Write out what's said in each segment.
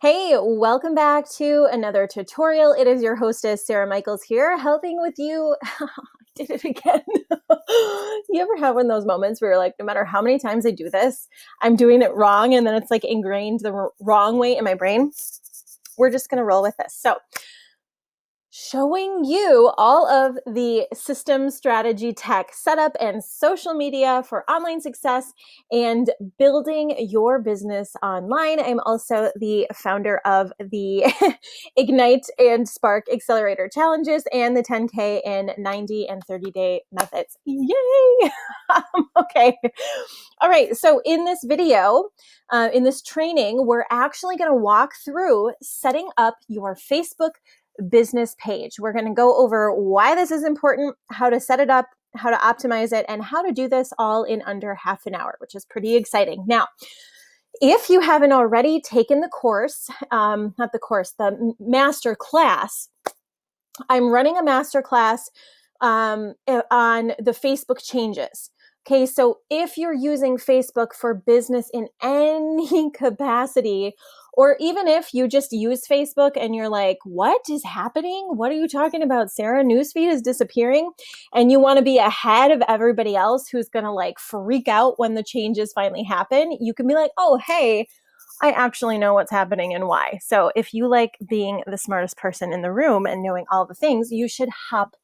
Hey, welcome back to another tutorial. It is your hostess, Sarah Michaels here, helping with you. I did it again. You ever have one of those moments where you're like, no matter how many times I do this, I'm doing it wrong, and then it's like ingrained the wrong way in my brain? We're just going to roll with this. So, showing you all of the system, strategy, tech, setup, and social media for online success and building your business online. I'm also the founder of the Ignite and Spark Accelerator Challenges and the 10K in 90 and 30-day methods. Yay! Okay. All right. So in this video, in this training, we're actually going to walk through setting up your Facebook business page. We're going to go over why this is important, how to set it up, how to optimize it, and how to do this all in under half an hour, which is pretty exciting. Now, if you haven't already taken the course, the master class, I'm running a master class on the Facebook changes. Okay, so if you're using Facebook for business in any capacity, or even if you just use Facebook and you're like, what is happening? What are you talking about, Sarah? Newsfeed is disappearing. And you want to be ahead of everybody else who's going to like freak out when the changes finally happen. You can be like, oh, hey, I actually know what's happening and why. So if you like being the smartest person in the room and knowing all the things, you should hop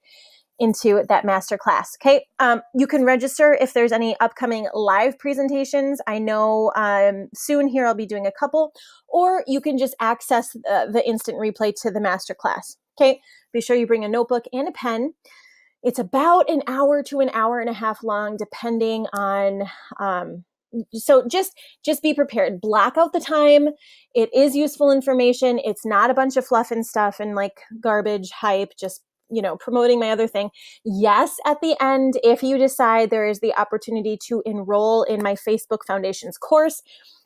into that masterclass. Okay. You can register if there's any upcoming live presentations. I know soon here I'll be doing a couple, or you can just access the instant replay to the masterclass. Okay. Be sure you bring a notebook and a pen. It's about an hour to an hour and a half long, depending on, so just be prepared. Block out the time. It is useful information. It's not a bunch of fluff and stuff and like garbage hype, just promoting my other thing. Yes, at the end, if you decide there is the opportunity to enroll in my Facebook Foundations course,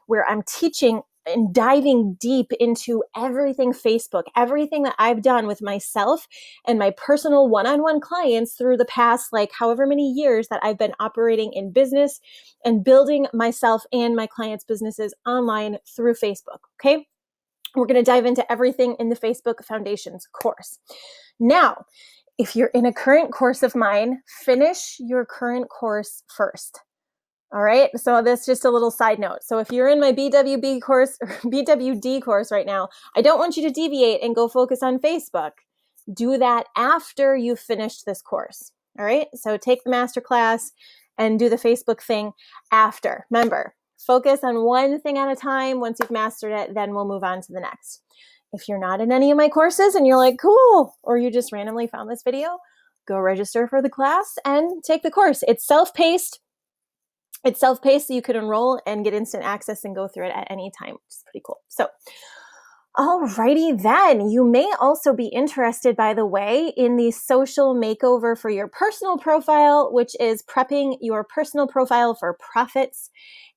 where I'm teaching and diving deep into everything Facebook, everything that I've done with myself and my personal one-on-one clients through the past, like however many years that I've been operating in business and building myself and my clients' businesses online through Facebook. Okay. We're going to dive into everything in the Facebook Foundations course. Now, if you're in a current course of mine, finish your current course first. All right. So that's just a little side note. So if you're in my BWB course or BWD course right now, I don't want you to deviate and go focus on Facebook. Do that after you've finished this course. All right. So take the masterclass and do the Facebook thing after. Remember, focus on one thing at a time. Once you've mastered it, then we'll move on to the next. If you're not in any of my courses and you're like, cool, or you just randomly found this video, go register for the class and take the course. It's self-paced. It's self-paced, so you could enroll and get instant access and go through it at any time, which is pretty cool. So, alrighty then. You may also be interested, by the way, in the social makeover for your personal profile, which is prepping your personal profile for profits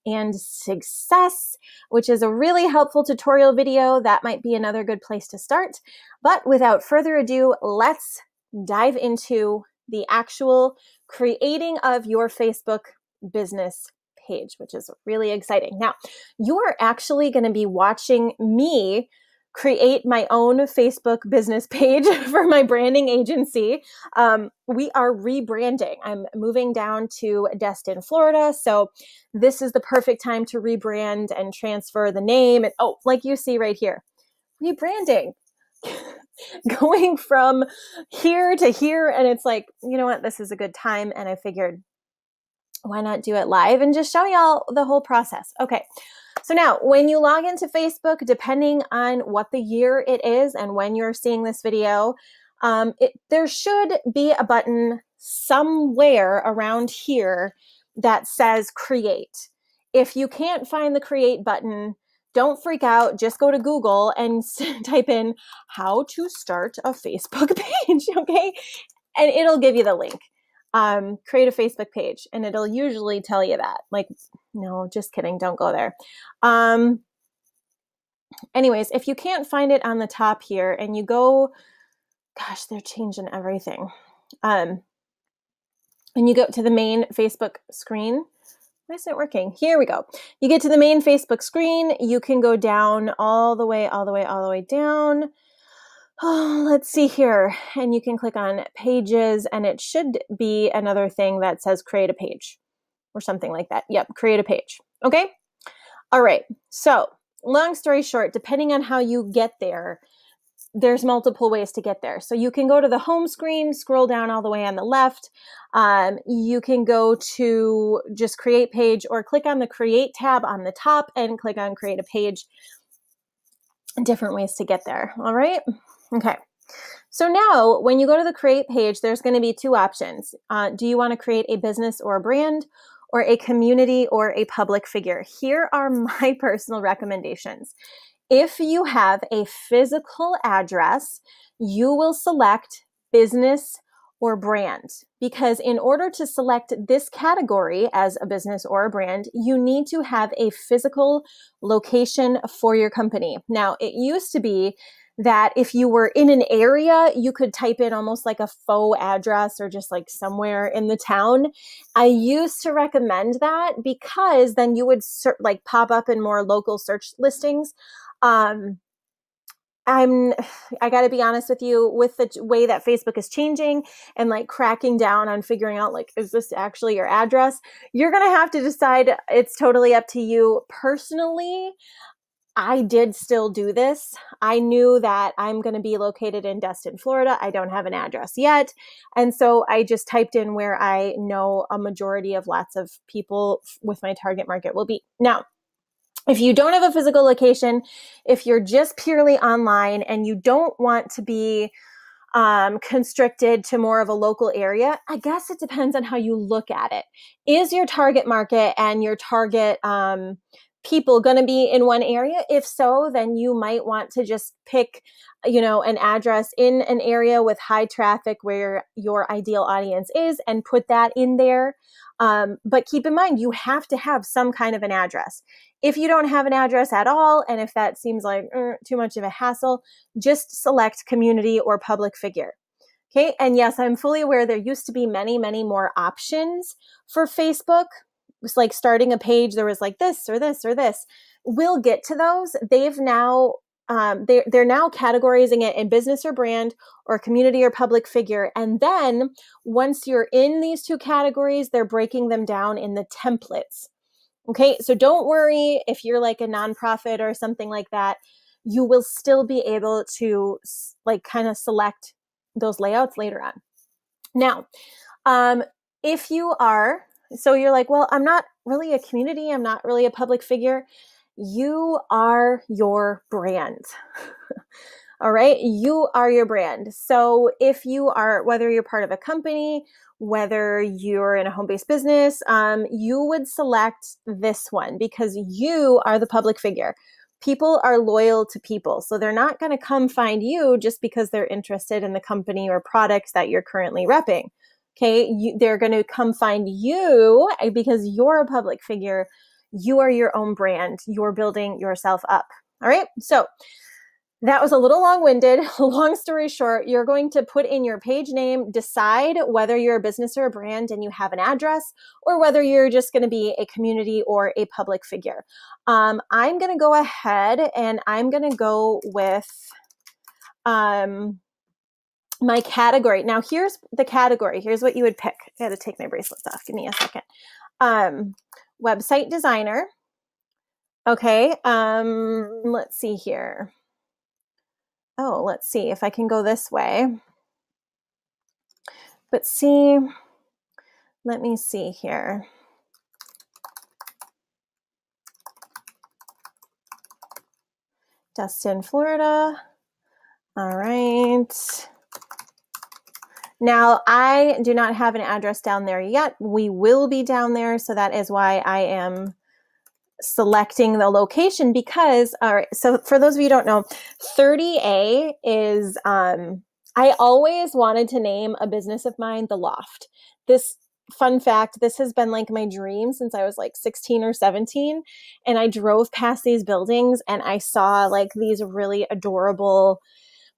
and success, which is a really helpful tutorial video. That might be another good place to start. But without further ado, let's dive into the actual creating of your Facebook business page, which is really exciting. Now, you are actually going to be watching me create my own Facebook business page for my branding agency. We are rebranding. I'm moving down to Destin, Florida. So this is the perfect time to rebrand and transfer the name. And like you see right here, rebranding. Going from here to here. And it's like, you know what? This is a good time. And I figured, why not do it live and just show y'all the whole process? Okay. So now when you log into Facebook, depending on what the year it is and when you're seeing this video, there should be a button somewhere around here that says create. If you can't find the create button, don't freak out. Just go to Google and type in how to start a Facebook page. Okay. And it'll give you the link. Create a Facebook page, and it'll usually tell you that. Like, no, just kidding. Don't go there. Anyways, if you can't find it on the top here and you go, gosh, they're changing everything. And you go to the main Facebook screen, Why isn't it working? Here we go. You get to the main Facebook screen. You can go down all the way down. Oh, let's see here. And you can click on pages, and it should be another thing that says create a page or something like that. Yep, create a page. Okay. All right. So long story short, depending on how you get there, there's multiple ways to get there. So you can go to the home screen, scroll down all the way on the left. You can go to just create page, or click on the create tab on the top and click on create a page. Different ways to get there. All right. Okay. So now when you go to the create page, there's going to be two options. Do you want to create a business or a brand, or a community or a public figure? Here are my personal recommendations. If you have a physical address, you will select business or brand, because in order to select this category as a business or a brand, you need to have a physical location for your company. Now, it used to be that if you were in an area, you could type in almost like a faux address, or just like somewhere in the town. I used to recommend that because then you would like pop up in more local search listings. I got to be honest with you, with the way that Facebook is changing and like cracking down on figuring out, like, is this actually your address? You're going to have to decide. It's totally up to you. Personally, I did still do this. I knew that I'm going to be located in Destin, Florida. I don't have an address yet. And so I just typed in where I know a majority of lots of people with my target market will be. Now, if you don't have a physical location, if you're just purely online and you don't want to be constricted to more of a local area, I guess it depends on how you look at it. Is your target market and your target people going to be in one area? If so, then you might want to just pick, an address in an area with high traffic where your ideal audience is and put that in there. But keep in mind, you have to have some kind of an address. If you don't have an address at all, and if that seems like too much of a hassle, just select community or public figure. Okay. And yes, I'm fully aware there used to be many, many more options for Facebook. It was like starting a page. There was like this or this or this. We'll get to those. They've now, they're now categorizing it in business or brand, or community or public figure. And then once you're in these two categories, they're breaking them down in the templates. Okay, so don't worry if you're like a nonprofit or something like that. You will still be able to like kind of select those layouts later on. Now, if you are, so you're like, well, I'm not really a community, I'm not really a public figure. You are your brand. All right, you are your brand. So if you are, whether you're part of a company, whether you're in a home-based business, you would select this one because you are the public figure. People are loyal to people. So they're not going to come find you just because they're interested in the company or products that you're currently repping. Okay, they're going to come find you because you're a public figure. You are your own brand. You're building yourself up. All right, so that was a little long-winded. Long story short, you're going to put in your page name, decide whether you're a business or a brand and you have an address, or whether you're just going to be a community or a public figure. I'm going to go ahead and I'm going to go with my category. Now, here's the category. Here's what you would pick. I got to take my bracelets off. Give me a second. Website designer. Okay. Let's see here. Oh, let's see if I can go this way. But see, let me see here. Destin, Florida. All right. Now, I do not have an address down there yet. We will be down there, so that is why I am selecting the location because, all right, so for those of you who don't know, 30A is, I always wanted to name a business of mine The Loft. This fun fact, this has been like my dream since I was like 16 or 17. And I drove past these buildings and I saw like these really adorable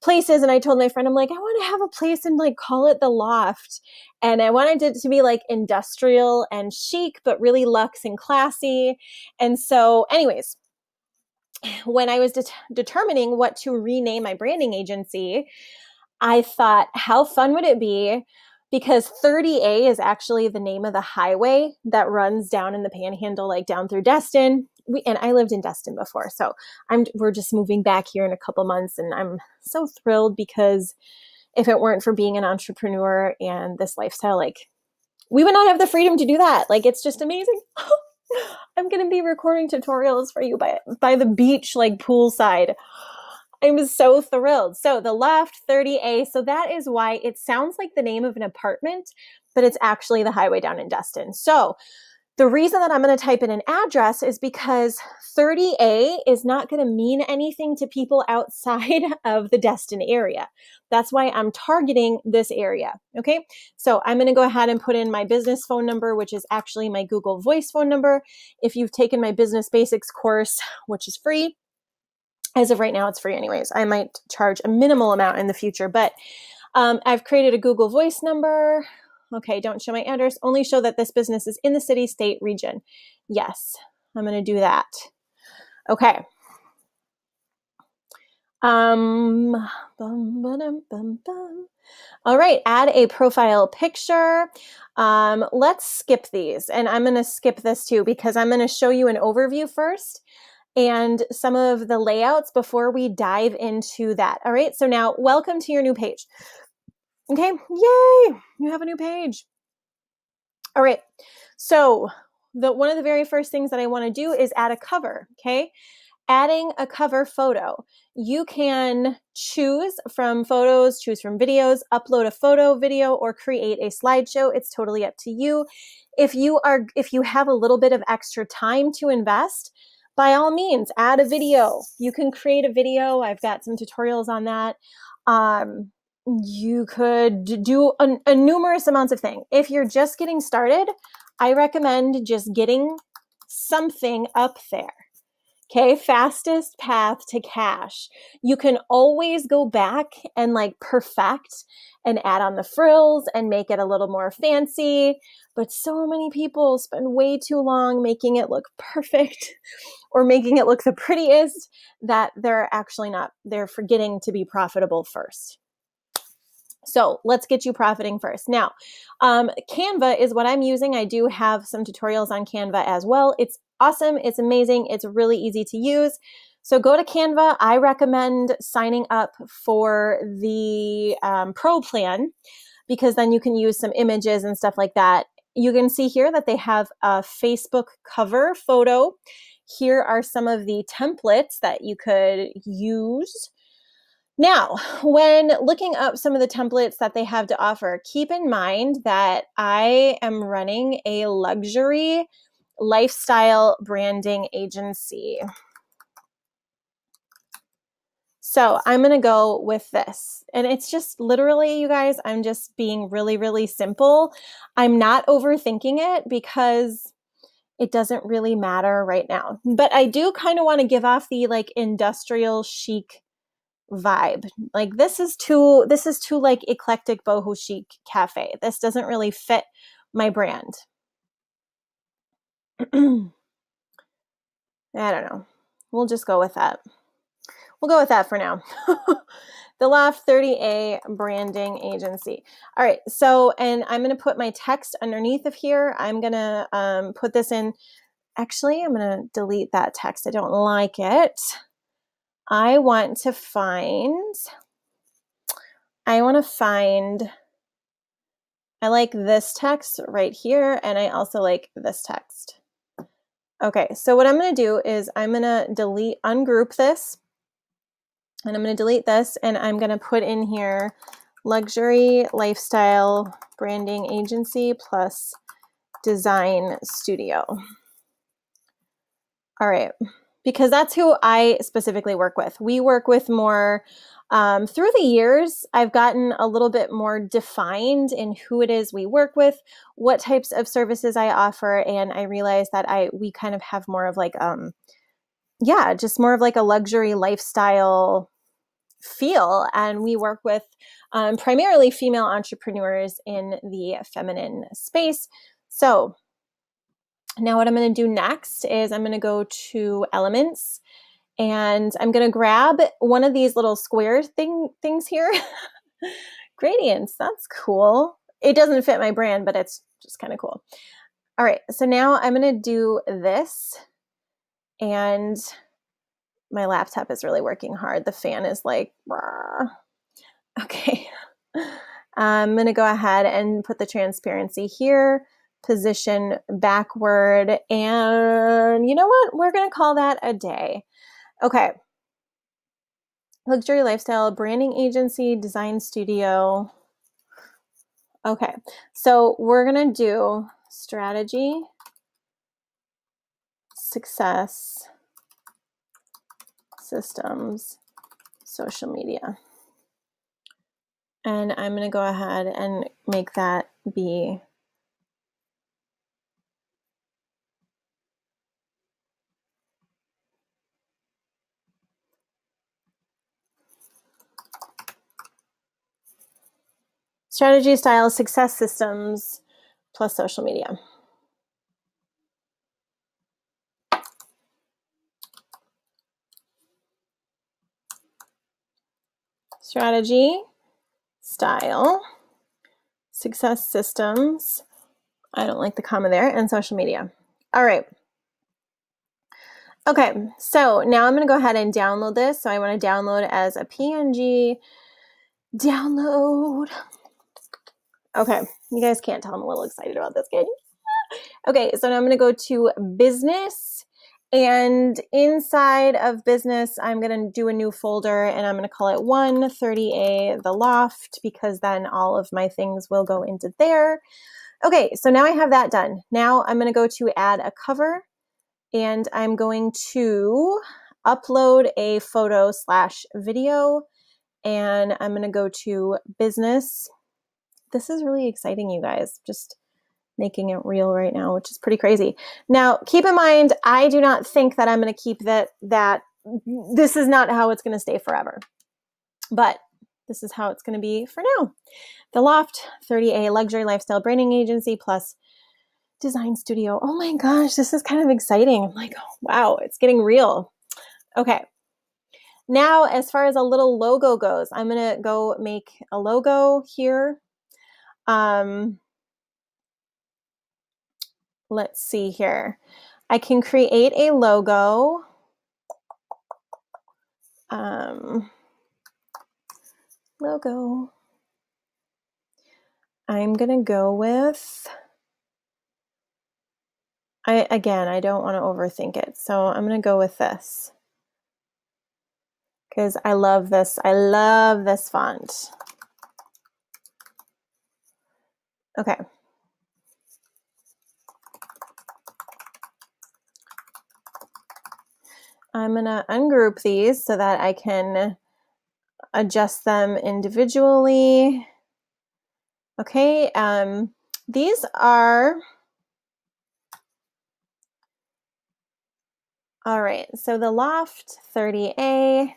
places. And I told my friend, I'm like, I want to have a place and like call it the Loft. And I wanted it to be like industrial and chic, but really luxe and classy. And so anyways, when I was determining what to rename my branding agency, I thought, how fun would it be? Because 30A is actually the name of the highway that runs down in the Panhandle, like down through Destin. And I lived in Destin before, so we're just moving back here in a couple months, and I'm so thrilled because if it weren't for being an entrepreneur and this lifestyle, like we would not have the freedom to do that. Like it's just amazing. I'm going to be recording tutorials for you by the beach, like poolside. I'm so thrilled. So the Loft 30A, so that is why it sounds like the name of an apartment, but it's actually the highway down in Destin. So the reason that I'm going to type in an address is because 30A is not going to mean anything to people outside of the Destin area. That's why I'm targeting this area. Okay. So I'm going to go ahead and put in my business phone number, which is actually my Google Voice phone number. If you've taken my business basics course, which is free, as of right now, it's free anyways. I might charge a minimal amount in the future, but I've created a Google Voice number. Okay, don't show my address. Only show that this business is in the city, state, region. Yes, I'm going to do that. Okay. All right, add a profile picture. Let's skip these, and I'm going to skip this too because I'm going to show you an overview first and some of the layouts before we dive into that. All right, so now welcome to your new page. Okay, yay, you have a new page. All right, so one of the very first things that I want to do is add a cover, okay? Adding a cover photo. You can choose from photos, choose from videos, upload a photo, video, or create a slideshow. It's totally up to you. If you have a little bit of extra time to invest, by all means, add a video. You can create a video. I've got some tutorials on that. You could do a numerous amounts of things. If you're just getting started, I recommend just getting something up there. Okay, fastest path to cash. You can always go back and like perfect and add on the frills and make it a little more fancy. But so many people spend way too long making it look perfect or making it look the prettiest that they're forgetting to be profitable first. So let's get you profiting first. Now, Canva is what I'm using. I do have some tutorials on Canva as well. It's awesome. It's amazing. It's really easy to use. So go to Canva. I recommend signing up for the Pro plan because then you can use some images and stuff like that. You can see here that they have a Facebook cover photo. Here are some of the templates that you could use. Now, when looking up some of the templates that they have to offer, keep in mind that I am running a luxury lifestyle branding agency. So I'm going to go with this. And it's just literally, you guys, I'm just being really, really simple. I'm not overthinking it because it doesn't really matter right now. But I do kind of want to give off the like industrial chic vibe. Like this is too like eclectic boho chic cafe. This doesn't really fit my brand. I don't know. We'll just go with that. We'll go with that for now. The Loft 30A branding agency. All right. So, and I'm going to put my text underneath of here. I'm going to put this in. Actually, I'm going to delete that text. I don't like it. I want to find, I like this text right here, and I also like this text. Okay, so what I'm going to do is I'm going to ungroup this, and I'm going to delete this, and I'm going to put in here luxury lifestyle branding agency plus design studio. All right. Because that's who I specifically work with. We work with more, through the years, I've gotten a little bit more defined in who it is we work with, what types of services I offer, and I realized that we kind of have more of like, just more of like a luxury lifestyle feel. And we work with primarily female entrepreneurs in the feminine space. So now what I'm going to do next is I'm going to go to Elements, and I'm going to grab one of these little square things here. Gradients, that's cool. It doesn't fit my brand, but it's just kind of cool. All right, so now I'm going to do this, and my laptop is really working hard. The fan is like, brr. Okay. I'm going to go ahead and put the transparency here, position backward, and you know what? We're going to call that a day. Okay. Luxury lifestyle, branding agency, design studio. Okay. So we're going to do strategy, success, systems, social media. And I'm going to go ahead and make that be strategy, style, success, systems, plus social media. Strategy, style, success, systems. I don't like the comma there, and social media. All right. Okay, so now I'm going to go ahead and download this. So I want to download as a PNG. Download. Okay, you guys can't tell I'm a little excited about this, can you? Okay, so now I'm going to go to business, and inside of business, I'm going to do a new folder, and I'm going to call it 130A The Loft, because then all of my things will go into there. Okay, so now I have that done. Now I'm going to go to add a cover, and I'm going to upload a photo/video, and I'm going to go to business. This is really exciting, you guys. Just making it real right now, which is pretty crazy. Now, keep in mind, I do not think that I'm going to keep that this is not how it's going to stay forever. But this is how it's going to be for now. The Loft, 30A luxury lifestyle branding agency plus design studio. Oh my gosh, this is kind of exciting. I'm like, oh, wow, it's getting real. Okay. Now, as far as a little logo goes, I'm going to go make a logo here. Let's see here. I can create a logo. Logo. I'm going to go with, I don't want to overthink it. So I'm going to go with this, because I love this. I love this font. Okay. I'm going to ungroup these so that I can adjust them individually. Okay. These are, all right. So the Loft 30A.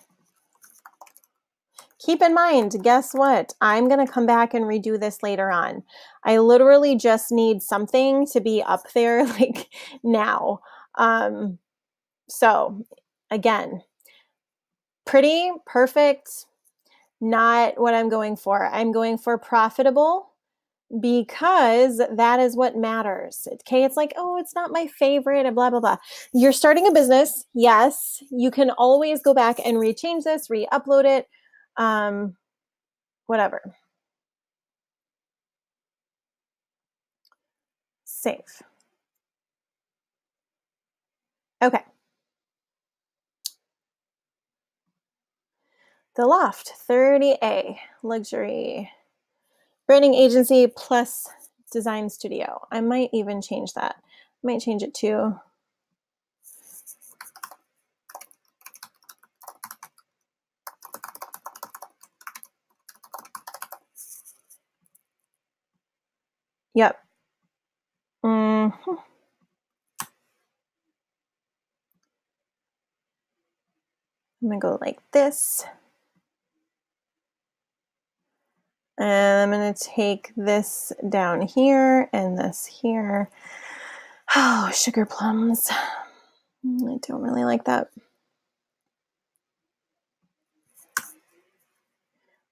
Keep in mind, guess what? I'm going to come back and redo this later on. I literally just need something to be up there like now. So again, pretty, perfect, not what I'm going for. I'm going for profitable, because that is what matters. Okay, it's like, oh, it's not my favorite, and blah, blah, blah. You're starting a business. Yes, you can always go back and rechange this, re-upload it. Whatever. Save. Okay. The Loft 30A luxury branding agency plus design studio. I might even change that. I might change it to yep. I'm gonna go like this. And I'm going to take this down here and this here. Oh, sugar plums. I don't really like that.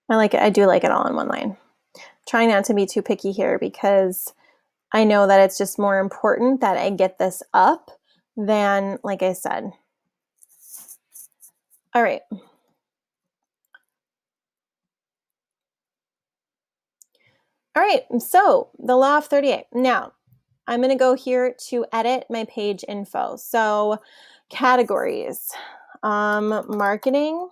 I like it. I do like it all in one line. Trying not to be too picky here because I know that it's just more important that I get this up than, like I said. All right. All right, so the law of 38. Now, I'm going to go here to edit my page info. So categories, marketing,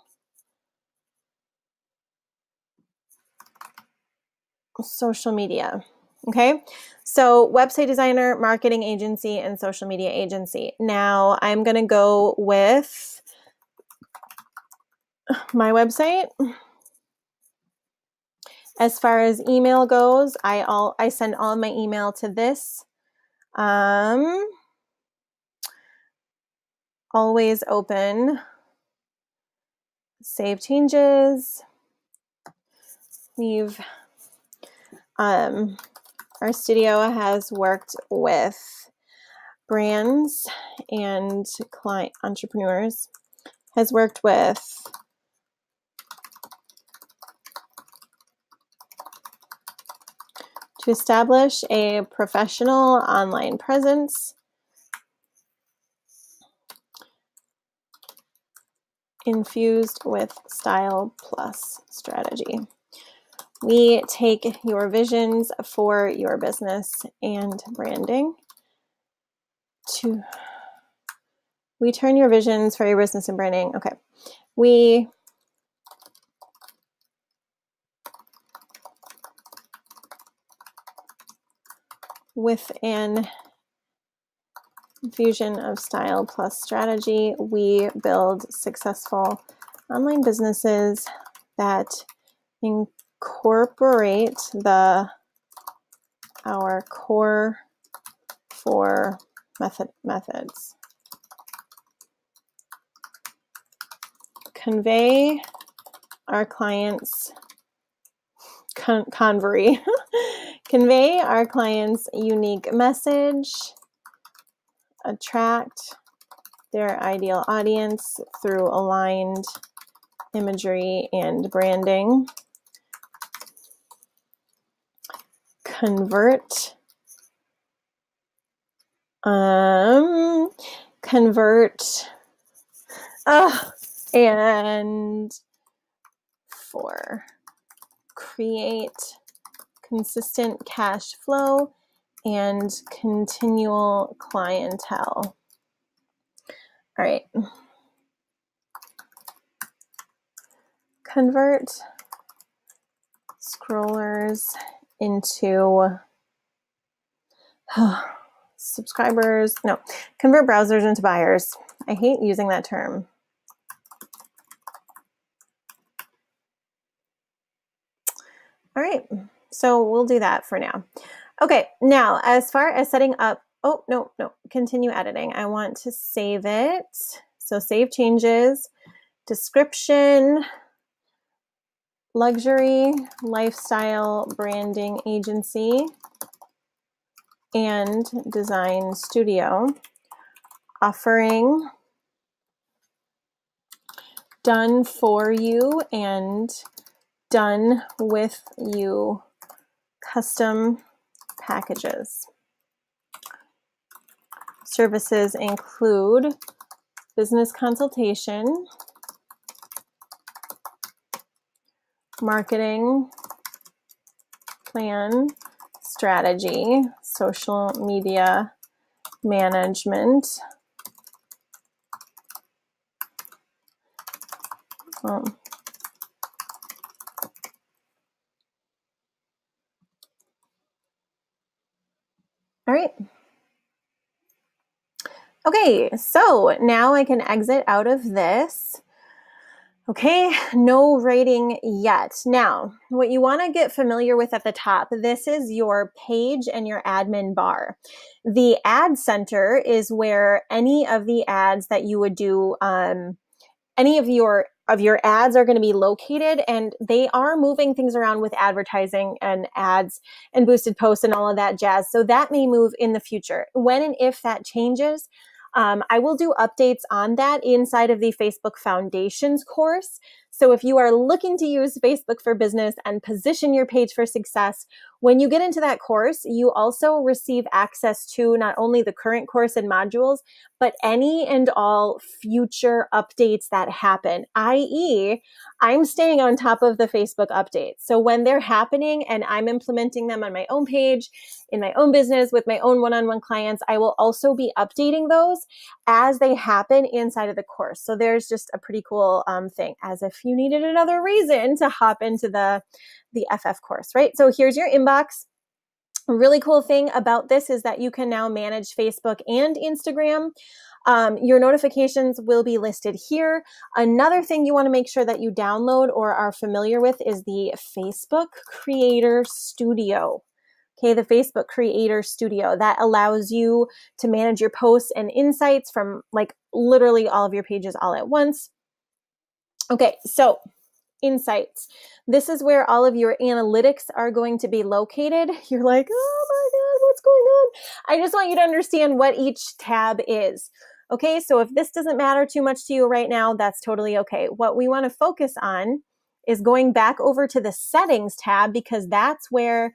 social media. Okay, so website designer, marketing agency, and social media agency. Now I'm going to go with my website. As far as email goes, I send all of my email to this. Always open. Save changes. We've our studio has worked with brands and client entrepreneurs, has worked with to establish a professional online presence, infused with style plus strategy. We take your visions for your business and branding we turn your visions for your business and branding. Okay. With an infusion of style plus strategy, we build successful online businesses that incorporate our core 4 methods. Convey our clients convery. Convey our clients' unique message. Attract their ideal audience through aligned imagery and branding. Convert. And 4, create consistent cash flow and continual clientele. All right. Convert scrollers into subscribers. No, convert browsers into buyers. I hate using that term. All right, so we'll do that for now. Okay, now as far as setting up, continue editing. I want to save it. So save changes, description, luxury, lifestyle, branding agency, and design studio, offering, done for you and done with you custom packages. Services include business consultation, marketing plan, strategy, social media management, all right. Okay, so now I can exit out of this. Okay, no rating yet. Now, what you want to get familiar with at the top, this is your page and your admin bar. The ad center is where any of the ads that you would do, any of your your ads are going to be located, and they are moving things around with advertising and ads and boosted posts and all of that jazz. So that may move in the future. When and if that changes, I will do updates on that inside of the Facebook Foundations course. So if you are looking to use Facebook for business and position your page for success, when you get into that course, you also receive access to not only the current course and modules, but any and all future updates that happen, i.e., I'm staying on top of the Facebook updates. So when they're happening and I'm implementing them on my own page, in my own business, with my own one-on-one clients, I will also be updating those as they happen inside of the course. So there's just a pretty cool thing, as if you needed another reason to hop into the FF course, right? So here's your inbox. A really cool thing about this is that you can now manage Facebook and Instagram. Your notifications will be listed here. Another thing you want to make sure that you download or are familiar with is the Facebook Creator Studio. Okay, the Facebook Creator Studio that allows you to manage your posts and insights from like literally all of your pages all at once. Okay, so insights. This is where all of your analytics are going to be located. You're like, oh my God, what's going on? I just want you to understand what each tab is. Okay, so if this doesn't matter too much to you right now, that's totally okay. What we want to focus on is going back over to the settings tab, because that's where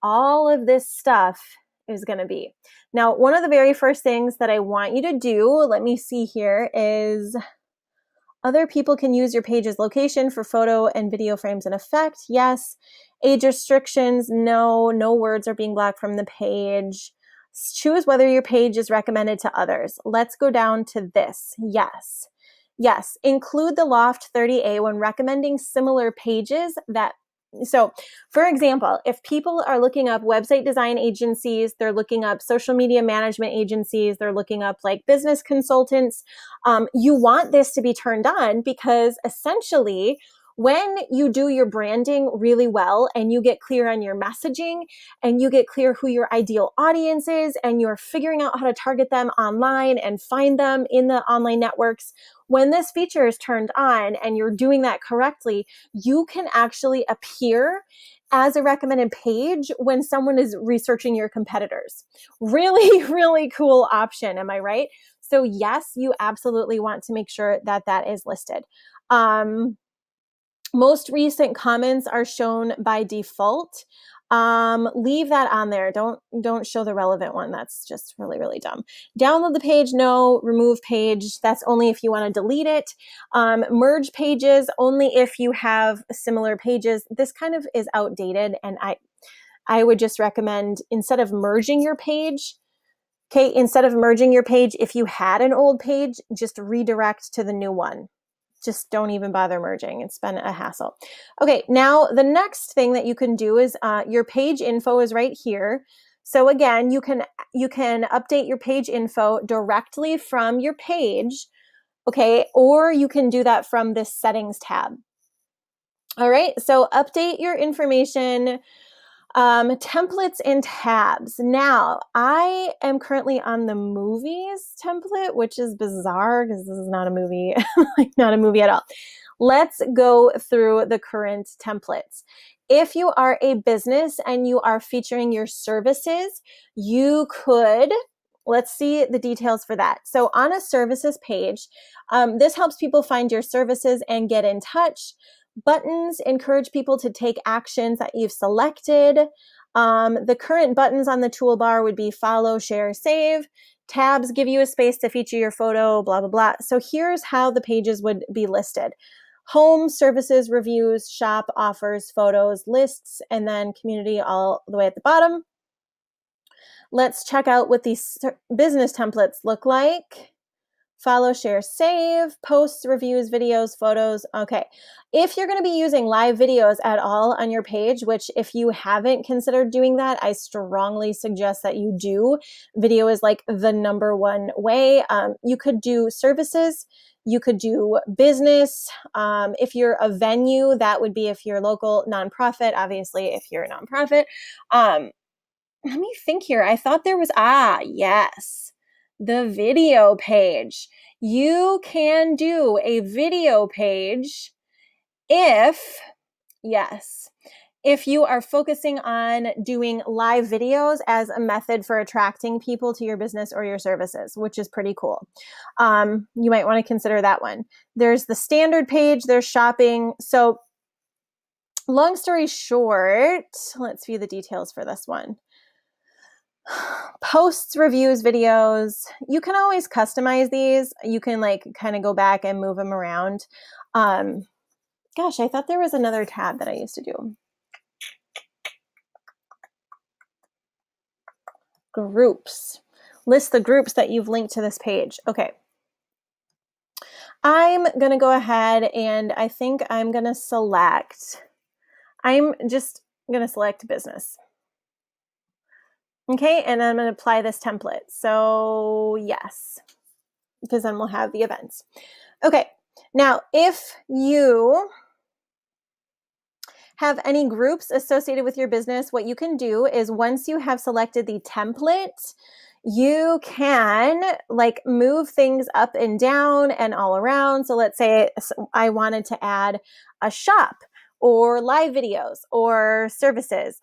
all of this stuff is going to be. Now, one of the very first things that I want you to do, let me see here, is other people can use your page's location for photo and video frames in effect. Yes. Age restrictions. No. No words are being blocked from the page. Choose whether your page is recommended to others. Let's go down to this. Yes. Yes. Include the Loft 30A when recommending similar pages that. So, for example, if people are looking up website design agencies, they're looking up social media management agencies, they're looking up like business consultants, you want this to be turned on, because essentially when you do your branding really well and you get clear on your messaging and you get clear who your ideal audience is and you're figuring out how to target them online and find them in the online networks, when this feature is turned on and you're doing that correctly, you can actually appear as a recommended page when someone is researching your competitors. Really, really cool option. Am I right? So yes, you absolutely want to make sure that that is listed. Most recent comments are shown by default. Leave that on there. Don't show the relevant one. That's just really, really dumb. Download the page. No. Remove page. That's only if you want to delete it. Merge pages only if you have similar pages. This kind of is outdated, and I would just recommend, instead of merging your page, if you had an old page, just redirect to the new one. Just don't even bother merging. It's been a hassle. Okay, now the next thing that you can do is your page info is right here. So again, you can update your page info directly from your page, okay? Or you can do that from this settings tab. All right, so update your information. Templates and tabs. Now, I am currently on the movies template, which is bizarre because this is not a movie, like not a movie at all. Let's go through the current templates. If you are a business and you are featuring your services, you could, let's see the details for that. So on a services page, this helps people find your services and get in touch. Buttons encourage people to take actions that you've selected. The current buttons on the toolbar would be follow, share, save. Tabs give you a space to feature your photo, blah, blah, blah. So here's how the pages would be listed. Home, services, reviews, shop, offers, photos, lists, and then community all the way at the bottom. Let's check out what these business templates look like. Follow, share, save, posts, reviews, videos, photos. Okay. If you're going to be using live videos at all on your page, which if you haven't considered doing that, I strongly suggest that you do. Video is like the number one way. You could do services. You could do business. If you're a venue, that would be if you're local, nonprofit, obviously, if you're a nonprofit. Let me think here. I thought there was, yes. the video page. You can do a video page if you are focusing on doing live videos as a method for attracting people to your business or your services, which is pretty cool. You might want to consider that one. There's the standard page, there's shopping. So long story short, let's view the details for this one. Posts, reviews, videos. You can always customize these. You can like kind of go back and move them around. Gosh, I thought there was another tab that I used to do. Groups. List the groups that you've linked to this page. Okay. I'm going to go ahead and I think I'm just going to select business. Okay, and I'm going to apply this template. So yes, because then we'll have the events. Okay, now if you have any groups associated with your business, what you can do is once you have selected the template, you can like move things up and down and all around. So let's say I wanted to add a shop or live videos or services.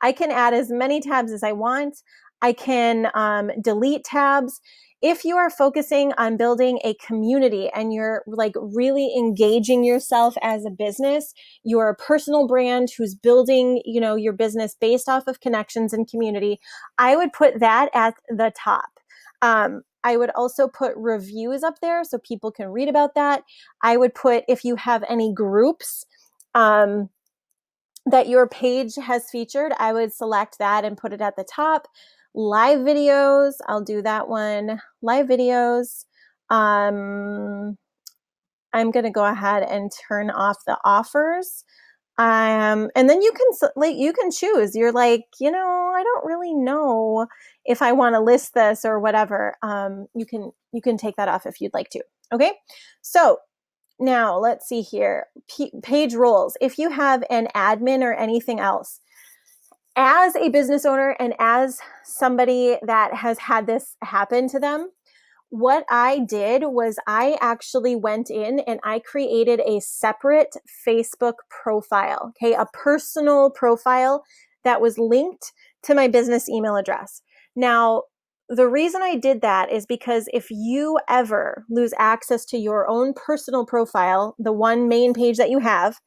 I can add as many tabs as I want. I can delete tabs. If you are focusing on building a community and you're like really engaging yourself as a business, you're a personal brand who's building, your business based off of connections and community, I would put that at the top. I would also put reviews up there so people can read about that. I would put, if you have any groups that your page has featured, I would select that and put it at the top. Live videos, I'll do that one. Live videos. I'm going to go ahead and turn off the offers. And then you can choose. You're like, I don't really know if I want to list this or whatever. You can take that off if you'd like to. Okay. So now let's see here. Page roles. If you have an admin or anything else, as a business owner and as somebody that has had this happen to them, what I did was I actually went in and I created a separate Facebook profile, okay, a personal profile that was linked to my business email address. Now, the reason I did that is because if you ever lose access to your own personal profile, the one main page that you have,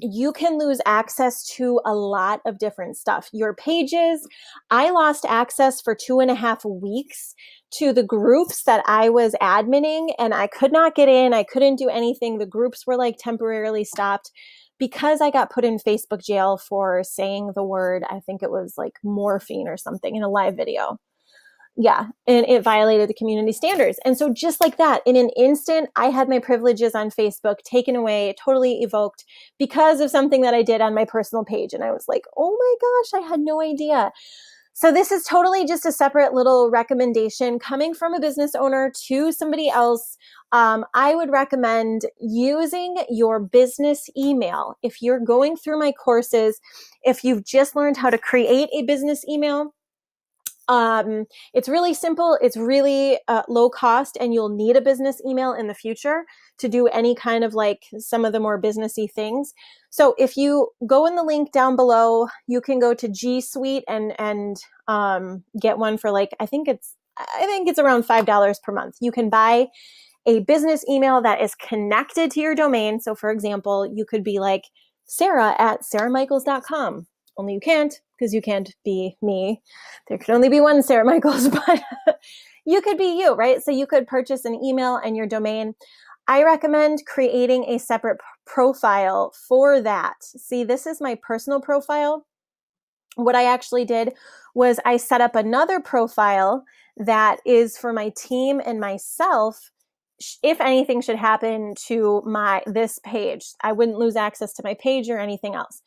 you can lose access to a lot of different stuff. Your pages, I lost access for 2.5 weeks to the groups that I was adminning, and I could not get in. I couldn't do anything. The groups were like temporarily stopped because I got put in Facebook jail for saying the word, I think it was like morphine or something in a live video. Yeah, and it violated the community standards. And so just like that, in an instant, I had my privileges on Facebook taken away, totally evoked because of something that I did on my personal page. And I was like, oh my gosh, I had no idea. So this is totally just a separate little recommendation coming from a business owner to somebody else. I would recommend using your business email. If you're going through my courses, if you've just learned how to create a business email, it's really simple. It's really low cost, and you'll need a business email in the future to do any kind of like some of the more businessy things. So if you go in the link down below, you can go to G Suite and get one for like, I think it's around $5 per month. You can buy a business email that is connected to your domain. So for example, you could be like Sara@saramichaels.com. Only you can't, because you can't be me. There could only be one Sara Michaels, but you could be you, right? So you could purchase an email and your domain. I recommend creating a separate profile for that. See, this is my personal profile. What I actually did was I set up another profile that is for my team and myself. If anything should happen to this page, I wouldn't lose access to my page or anything else.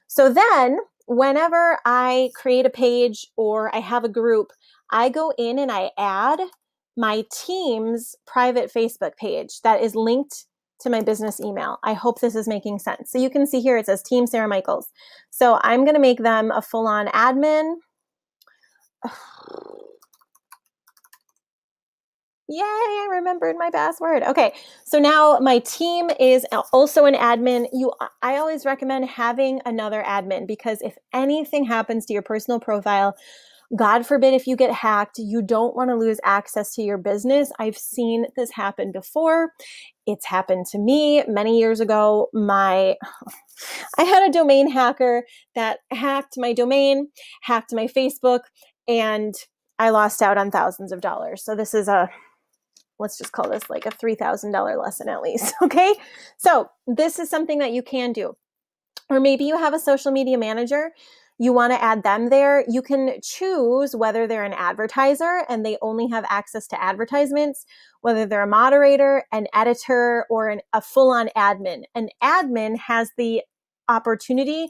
So then whenever I create a page or I have a group, I go in and I add my team's private Facebook page that is linked to my business email. I hope this is making sense. So you can see here, it says Team Sara Michaels. So I'm going to make them a full-on admin. Yay, I remembered my password. Okay, so now my team is also an admin. I always recommend having another admin because if anything happens to your personal profile, God forbid if you get hacked, you don't want to lose access to your business. I've seen this happen before. It's happened to me many years ago. I had a domain hacker that hacked my domain, hacked my Facebook, and I lost out on thousands of dollars. So this is let's just call this like a $3,000 lesson at least. Okay. So this is something that you can do. Or maybe you have a social media manager. You want to add them there. You can choose whether they're an advertiser and they only have access to advertisements, whether they're a moderator, an editor, or a full-on admin. An admin has the opportunity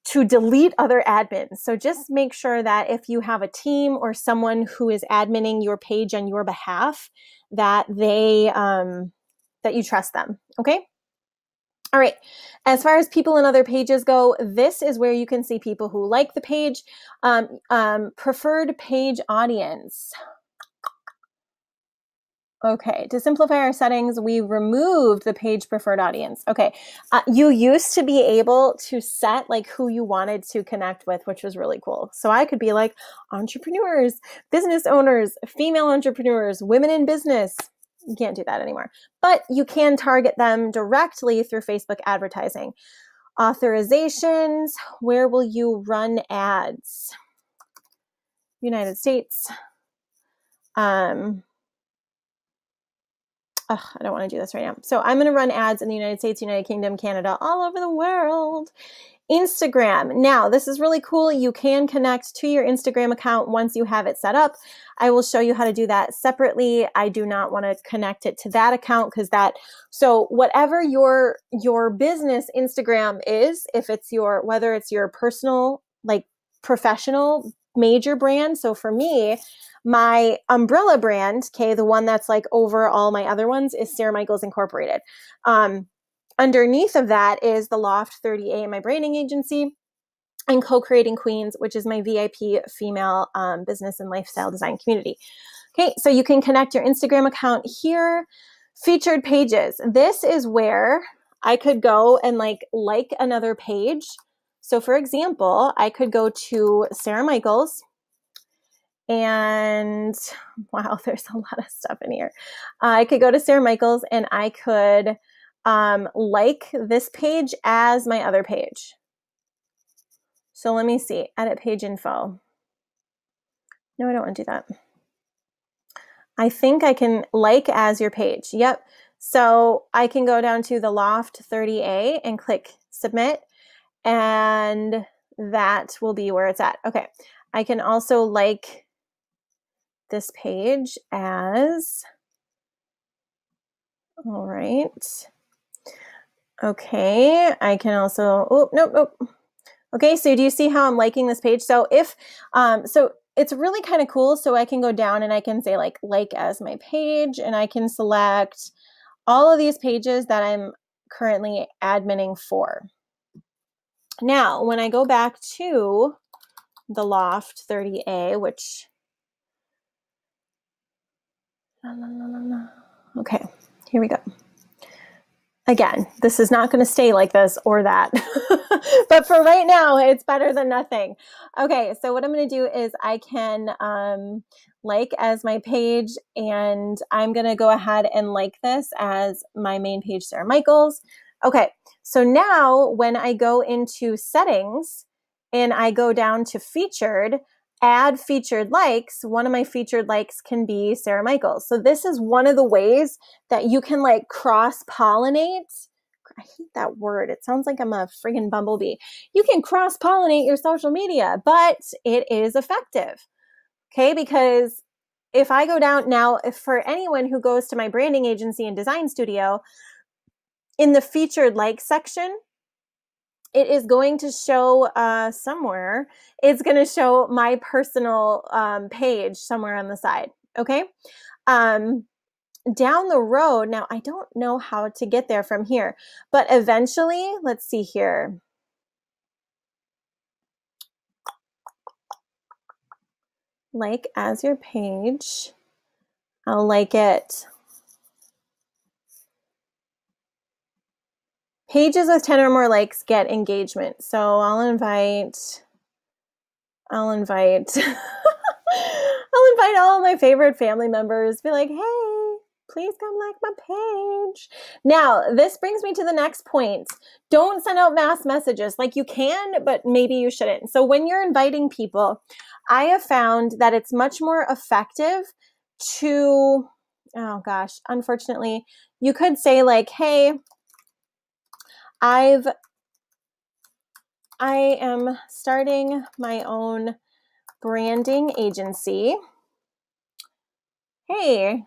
to delete other admins. So just make sure that if you have a team or someone who is adminning your page on your behalf, that that you trust them. Okay. All right. As far as people and other pages go, this is where you can see people who like the page. Preferred page audience. Okay, to simplify our settings, we removed the page preferred audience. Okay, you used to be able to set like who you wanted to connect with, which was really cool. So I could be like entrepreneurs, business owners, female entrepreneurs, women in business. You can't do that anymore, but you can target them directly through Facebook advertising. Authorizations, where will you run ads? United States. I don't want to do this right now. So I'm going to run ads in the United States, United Kingdom, Canada, all over the world. Instagram. Now, this is really cool. You can connect to your Instagram account once you have it set up. I will show you how to do that separately. I do not want to connect it to that account because so whatever your business Instagram is, whether it's your personal, like professional major brand. So for me, my umbrella brand, okay, the one that's like over all my other ones is Sara Michaels Incorporated. Underneath of that is the Loft 30A, my branding agency, and Co-Creating Queens, which is my VIP female business and lifestyle design community. Okay, so you can connect your Instagram account here. Featured pages. This is where I could go and like another page. So for example, I could go to Sara Michaels. And wow, there's a lot of stuff in here. I could go to Sara Michaels and I could like this page as my other page. So let me see, edit page info. No, I don't want to do that. I think I can like as your page. Yep. So I can go down to the Loft 30A and click submit, and that will be where it's at. Okay. I can also like this page as, all right. Okay. I can also, oh, nope. Okay. So do you see how I'm liking this page? So so it's really kind of cool. So I can go down and I can say like as my page, and I can select all of these pages that I'm currently adminning for. Now, when I go back to the Loft 30A, which, okay, here we go. Again, this is not going to stay like this or that, but for right now, it's better than nothing. Okay, so what I'm going to do is I can like as my page, and I'm going to go ahead and like this as my main page, Sara Michaels. Okay, so now when I go into settings and I go down to featured, add featured likes, one of my featured likes can be Sara Michaels. So this is one of the ways that you can like cross-pollinate. I hate that word. It sounds like I'm a friggin' bumblebee. You can cross-pollinate your social media, but it is effective. Okay, because if I go down now, if for anyone who goes to my branding agency and design studio, in the featured like section, it is going to show somewhere. It's going to show my personal page somewhere on the side. Okay. Down the road, now I don't know how to get there from here, but eventually, let's see here. Like as your page. I'll like it. Pages with 10 or more likes get engagement. So I'll invite I'll invite all my favorite family members. Be like, hey, please come like my page. Now, this brings me to the next point. Don't send out mass messages. Like, you can, but maybe you shouldn't. So when you're inviting people, I have found that it's much more effective to, oh gosh, unfortunately, you could say like, hey, I am starting my own branding agency. Hey,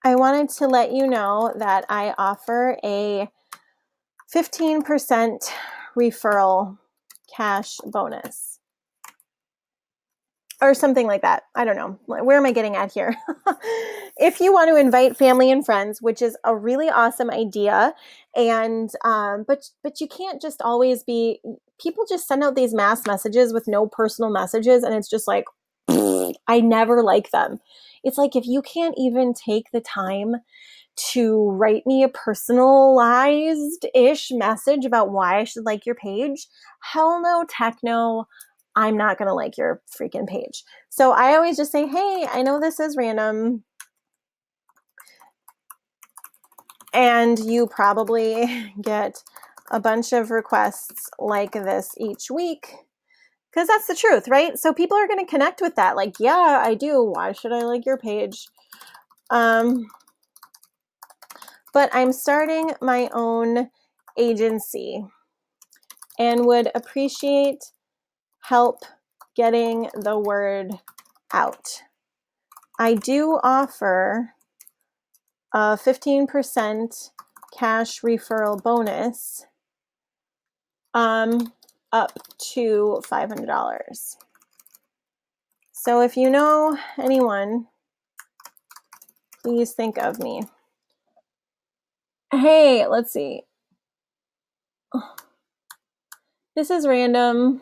I wanted to let you know that I offer a 15% referral cash bonus or something like that. I don't know. Where am I getting at here? If you want to invite family and friends, which is a really awesome idea, and but you can't just always be, people just send out these mass messages with no personal messages, and it's just like, I never like them. It's like, if you can't even take the time to write me a personalized-ish message about why I should like your page, hell no, techno, I'm not going to like your freaking page. So I always just say, hey, I know this is random, and you probably get a bunch of requests like this each week, because that's the truth, right? So people are going to connect with that. Like, yeah, I do. Why should I like your page? But I'm starting my own agency and would appreciate help getting the word out. I do offer a 15% cash referral bonus up to $500. So if you know anyone, please think of me. Hey, let's see. This is random,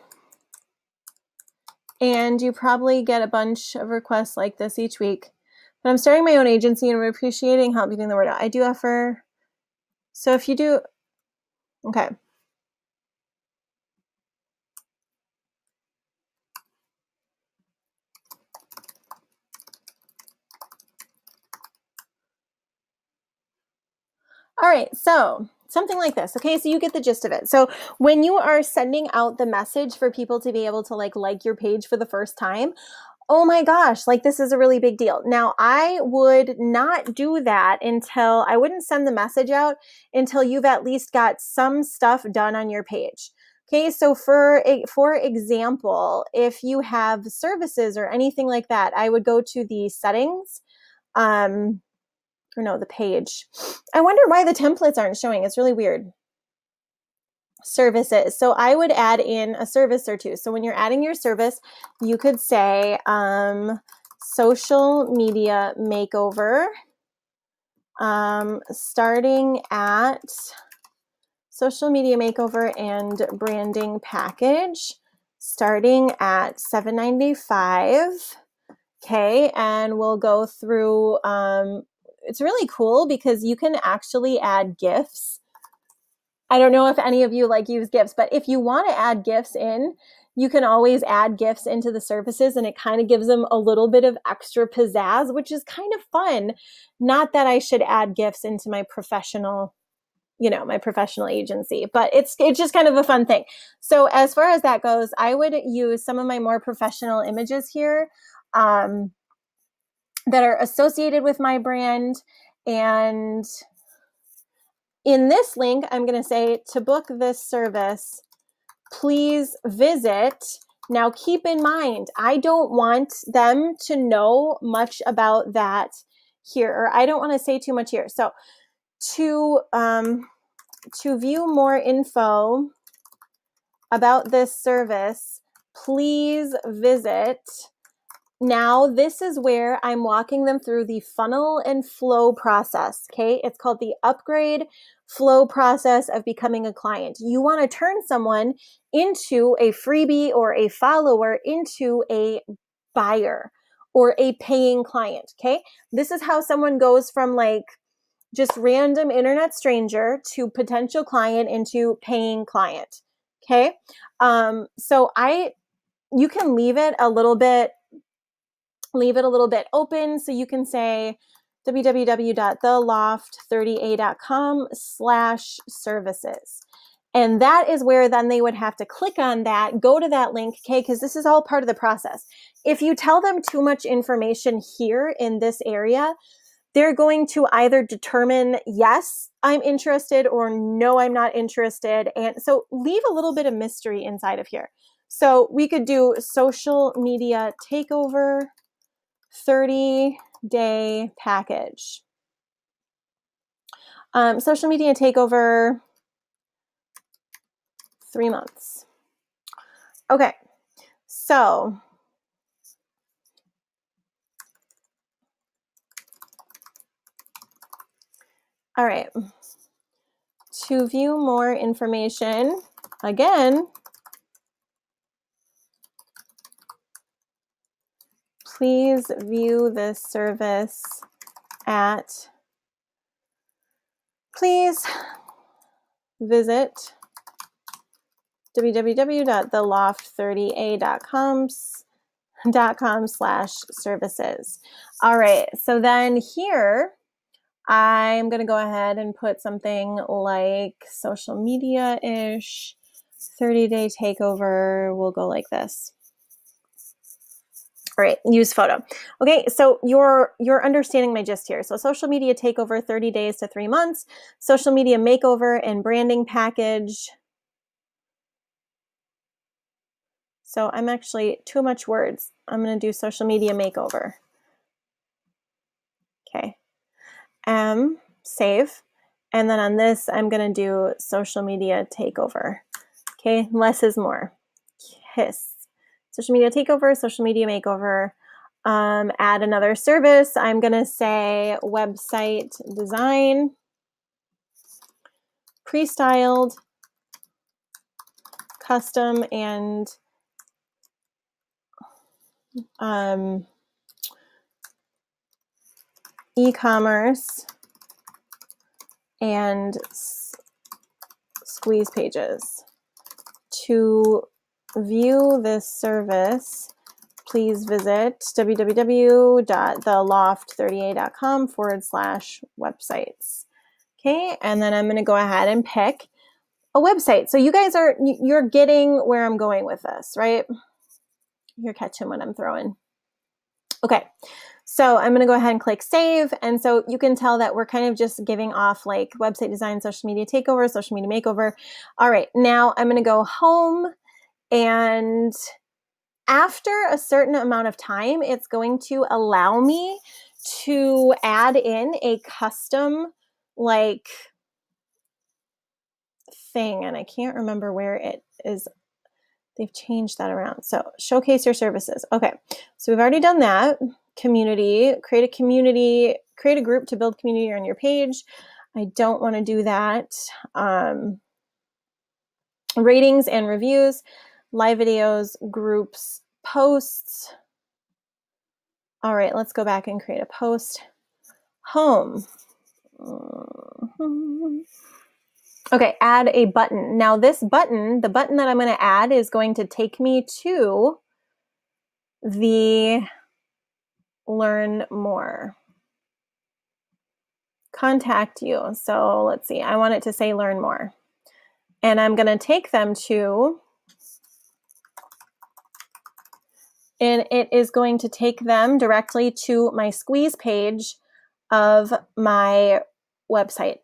and you probably get a bunch of requests like this each week. But I'm starting my own agency and we're appreciating help getting the word out. I do offer, so if you do, okay. All right, so something like this. Okay, so you get the gist of it. So when you are sending out the message for people to be able to like your page for the first time, oh my gosh, like this is a really big deal. Now, I would not do that until, I wouldn't send the message out until you've at least got some stuff done on your page. Okay, so for example, if you have services or anything like that, I would go to the settings, or no, the page. I wonder why the templates aren't showing. It's really weird. Services. So I would add in a service or two. So when you're adding your service, you could say social media makeover, starting at social media makeover and branding package, starting at $7.95. Okay, and we'll go through, it's really cool because you can actually add GIFs. I don't know if any of you like use GIFs, but if you want to add GIFs in, you can always add GIFs into the services, and it kind of gives them a little bit of extra pizzazz, which is kind of fun. Not that I should add GIFs into my professional, my professional agency, but it's just kind of a fun thing. So as far as that goes, I would use some of my more professional images here that are associated with my brand. And in this link, I'm going to say, to book this service, please visit. Now, keep in mind, I don't want them to know much about that here, or I don't want to say too much here. So to view more info about this service, please visit. Now, this is where I'm walking them through the funnel and flow process, okay? It's called the upgrade flow process of becoming a client. You want to turn someone into a freebie or a follower into a buyer or a paying client. Okay. This is how someone goes from like just random internet stranger to potential client into paying client. Okay. So you can leave it a little bit open. So you can say www.theloft30a.com/services. And that is where then they would have to click on that, go to that link, okay, because this is all part of the process. If you tell them too much information here in this area, they're going to either determine, yes, I'm interested, or no, I'm not interested. And so leave a little bit of mystery inside of here. So we could do social media takeover 30-day package. Social media takeover 3 months. Okay, so all right. To view more information, again, please view this service at, please visit www.theloft30a.com/services. All right, so then here, I'm going to go ahead and put something like social media-ish, 30-day takeover. We'll go like this. All right, use photo. Okay, so you're understanding my gist here. So social media takeover 30 days to 3 months, social media makeover and branding package. So I'm actually too much words. I'm going to do social media makeover. Okay. Save. And then on this, I'm going to do social media takeover. Okay, less is more. Kiss. Social media takeover, social media makeover. Add another service. I'm going to say website design, pre-styled, custom, and e-commerce and squeeze pages. To view this service, please visit www.theloft30a.com/websites. Okay, and then I'm going to go ahead and pick a website. So you guys you're getting where I'm going with this, right? You're catching what I'm throwing. Okay, so I'm going to go ahead and click save. And so you can tell that we're kind of just giving off like website design, social media takeover, social media makeover. All right, now I'm going to go home, and after a certain amount of time, it's going to allow me to add in a custom like thing. And I can't remember where it is. They've changed that around. So showcase your services. Okay, so we've already done that. Community, create a group to build community on your page. I don't want to do that. Ratings and reviews, live videos, groups, posts. All right, let's go back and create a post. Home. Okay, add a button. Now this button, the button that I'm going to add is going to take me to the learn more. Contact you. So let's see, I want it to say learn more. And I'm going to take them to, and it is going to take them directly to my squeeze page of my website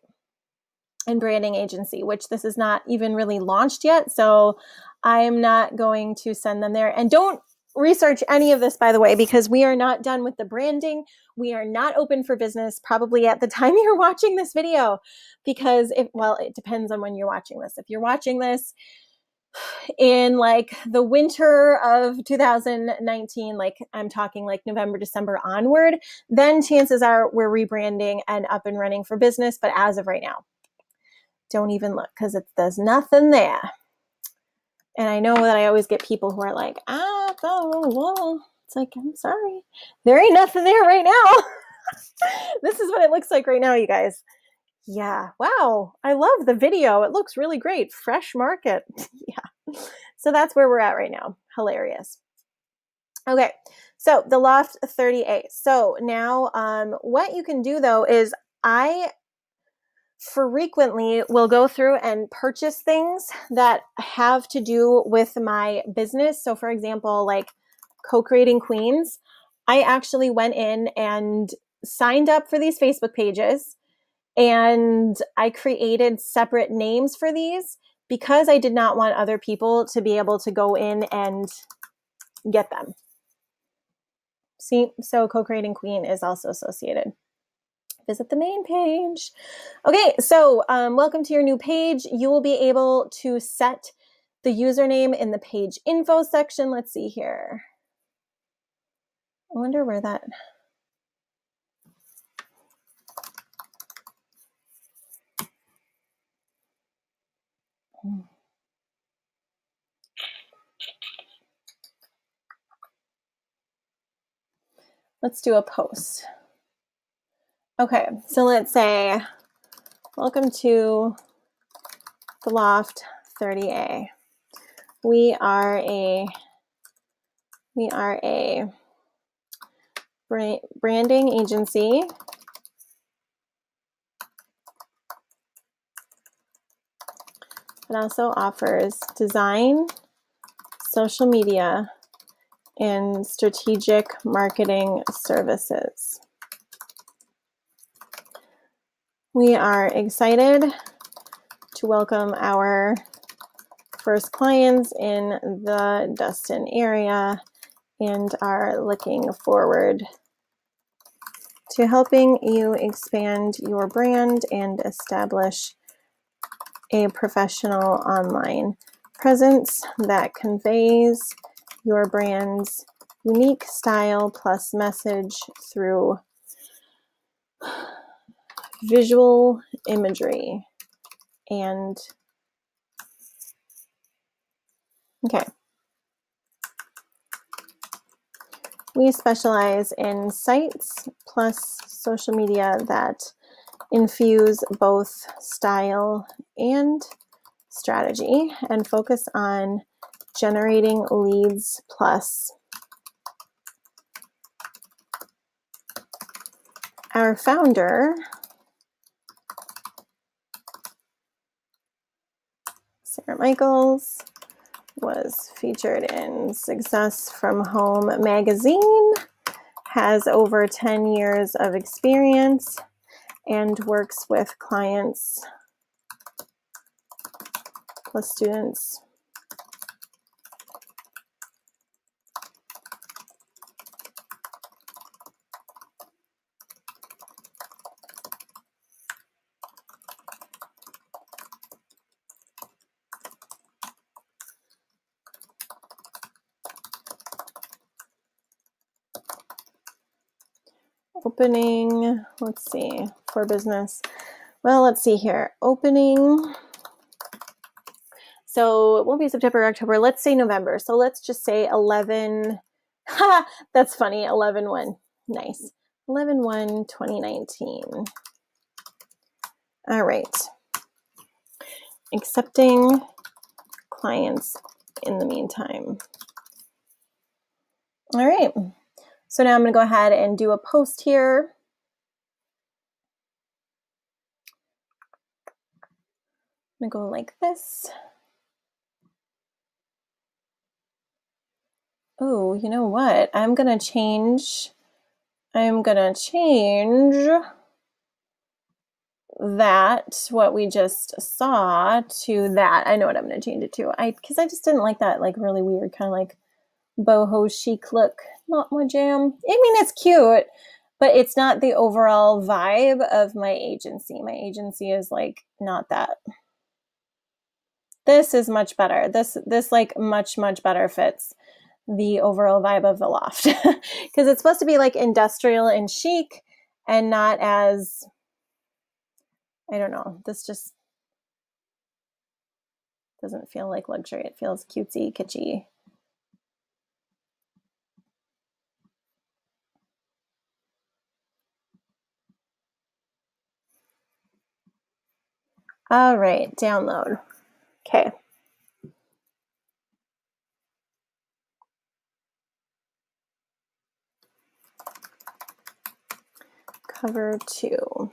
and branding agency, which this is not even really launched yet. So I am not going to send them there. And don't research any of this, by the way, because we are not done with the branding. We are not open for business probably at the time you're watching this video, because it depends on when you're watching this. If you're watching this in like the winter of 2019, like I'm talking like November, December onward, then chances are we're rebranding and up and running for business. But as of right now, don't even look, because there's nothing there. And I know that I always get people who are like, It's like, I'm sorry. There ain't nothing there right now. This is what it looks like right now, you guys. Yeah. Wow. I love the video. It looks really great. Fresh market. Yeah. So that's where we're at right now. Hilarious. Okay. So the Loft 30A. So now what you can do though is I frequently will go through and purchase things that have to do with my business. So for example, like Co-Creating Queens, I actually went in and signed up for these Facebook pages. And I created separate names for these because I did not want other people to be able to go in and get them. See, so Co-Creating Queen is also associated. Visit the main page. Okay, so welcome to your new page. You will be able to set the username in the page info section. Let's see here. I wonder where that... Let's do a post. Okay, so let's say, welcome to the Loft 30A. We are a branding agency that also offers design, social media, and strategic marketing services. We are excited to welcome our first clients in the Destin area and are looking forward to helping you expand your brand and establish a professional online presence that conveys your brand's unique style plus message through visual imagery. And okay, we specialize in sites plus social media that infuse both style and strategy and focus on generating leads plus. Our founder, Sara Michaels, was featured in Success from Home magazine, has over 10 years of experience, and works with clients plus students. Opening, let's see, for business. Well, let's see here. Opening. So it won't be September, October. Let's say November. So let's just say 11. Ha, that's funny. 11/1. Nice. 11/1/2019. All right. Accepting clients in the meantime. All right. So now I'm going to go ahead and do a post here. I'm going to go like this. Oh, you know what? I'm going to change that, what we just saw, to that. I know what I'm going to change it to. Because I just didn't like that, like, really weird kind of like boho chic look. Not my jam. I mean, it's cute, but it's not the overall vibe of my agency. My agency is like not that. This is much better. This like much better fits the overall vibe of the Loft because it's supposed to be like industrial and chic and not as, I don't know, this just doesn't feel like luxury. It feels cutesy, kitschy. All right, download. Okay. Cover 2.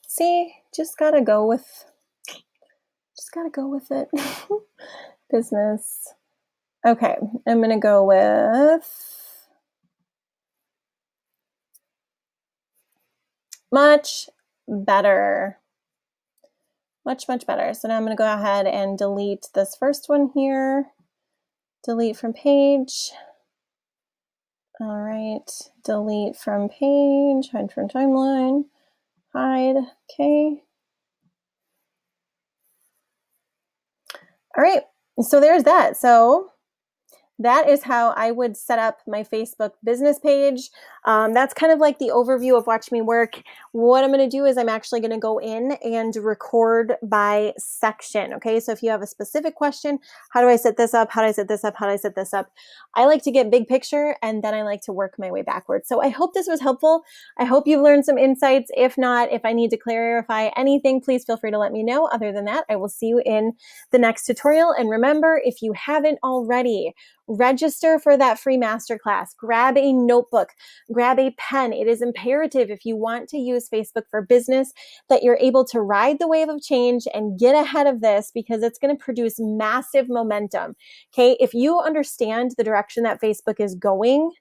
See, just gotta go with it. Business. Okay, I'm gonna go with much better. Much better. So now I'm gonna go ahead and delete this first one here. Delete from page. All right, delete from page, hide from timeline, hide, okay. All right, so there's that. So that is how I would set up my Facebook business page. That's kind of like the overview of Watch Me Work. What I'm going to do is I'm actually going to go in and record by section. Okay, so if you have a specific question, how do I set this up? How do I set this up? How do I set this up? I like to get big picture and then I like to work my way backwards. So I hope this was helpful. I hope you've learned some insights. If not, if I need to clarify anything, please feel free to let me know. Other than that, I will see you in the next tutorial. And remember, if you haven't already, register for that free masterclass. Grab a notebook, grab a pen. It is imperative if you want to use Facebook for business that you're able to ride the wave of change and get ahead of this because it's going to produce massive momentum. Okay. If you understand the direction that Facebook is going,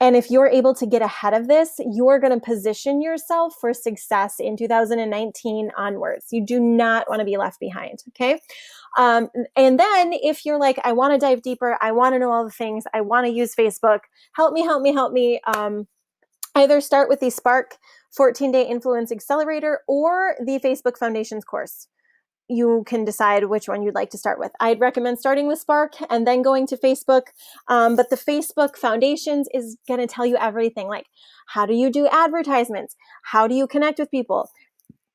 and if you're able to get ahead of this, you're going to position yourself for success in 2019 onwards. You do not want to be left behind. Okay. And then if you're like, I want to dive deeper, I want to know all the things, I want to use Facebook, help me. Either start with the Spark 14-day Influence Accelerator or the Facebook Foundations course. You can decide which one you'd like to start with. I'd recommend starting with Spark and then going to Facebook. But the Facebook Foundations is going to tell you everything, like how do you do advertisements? How do you connect with people?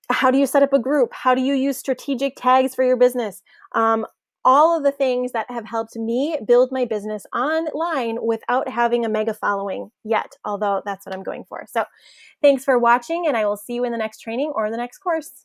How do you set up a group? How do you use strategic tags for your business? All of the things that have helped me build my business online without having a mega following yet, although that's what I'm going for. So thanks for watching, and I will see you in the next training or the next course.